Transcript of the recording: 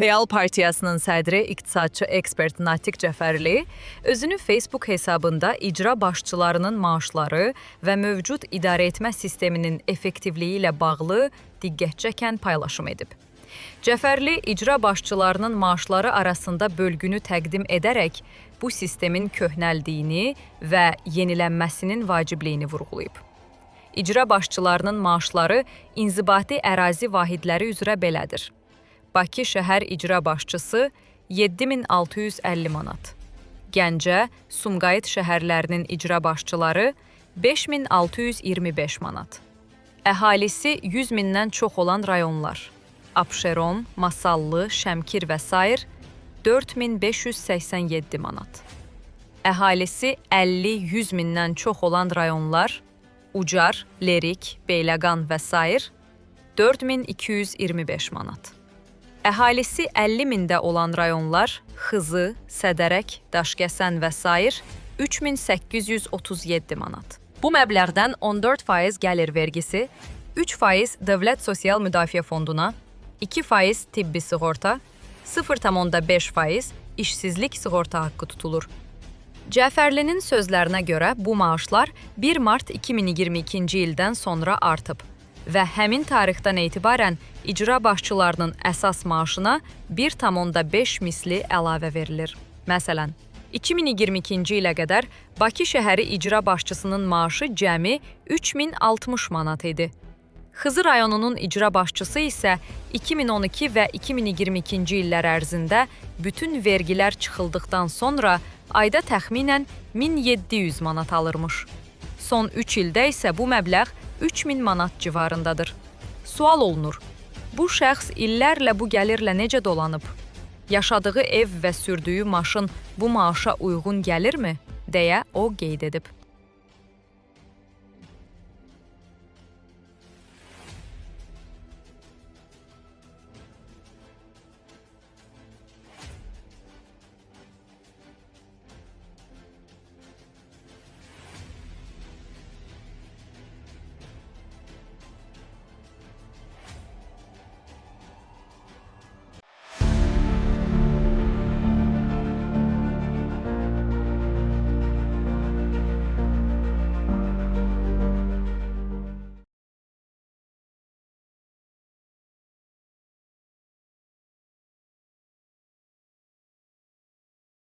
Real Partiyasının sədri iqtisadçı ekspert Natiq Cəfərli özünü Facebook hesabında icra başçılarının maaşları və mövcud idarəetmə sisteminin effektivliyi ilə bağlı diqqət çəkən paylaşım edib. Cəfərli icra başçılarının maaşları arasında bölgünü təqdim edərək bu sistemin köhnəldiyini və yenilənməsinin vacibliyini vurğulayıb. İcra başçılarının maaşları inzibati ərazi vahidləri üzrə belədir. Bakı şəhər icra başçısı 7650 manat. Gəncə, Sumqayıt şəhərlərinin icra başçıları 5625 manat. Əhalisi 100 mindən çox olan rayonlar: Abşeron, Masallı, Şəmkir və s. 4587 manat. Əhalisi 50-100 mindən çox olan rayonlar: Ucar, Lerik, Beyləqan və s. 4225 manat. Əhalisi 50 mində olan rayonlar: Xızı, Sədərək, Daşkəsən və s. 3837 manat. Bu məbləğdən 14% gəlir vergisi, 3% Dövlət Sosial Müdafiə Fonduna, 2% tibbi sığorta, 0,5% işsizlik sığorta haqqı tutulur. Cəfərlinin sözlərinə görə bu maaşlar 1 mart 2022-ci ildən sonra artıb və həmin tarixdən etibarən icra başçılarının əsas maaşına 1,5 misli əlavə verilir. Məsələn, 2022-ci ilə qədər Bakı şəhəri icra başçısının maaşı cəmi 3060 manat idi. Xızı rayonunun icra başçısı isə 2012 və 2022-ci illər ərzində bütün vergilər çıxıldıqdan sonra ayda təxminən 1700 manat alırmış. Son 3 ildə isə bu məbləğ 3000 manat civarındadır. Sual olunur, bu şəxs illərlə bu gəlirlə necə dolanıb? Yaşadığı ev və sürdüyü maşın bu maaşa uyğun gəlirmi? Deyə o qeyd edib.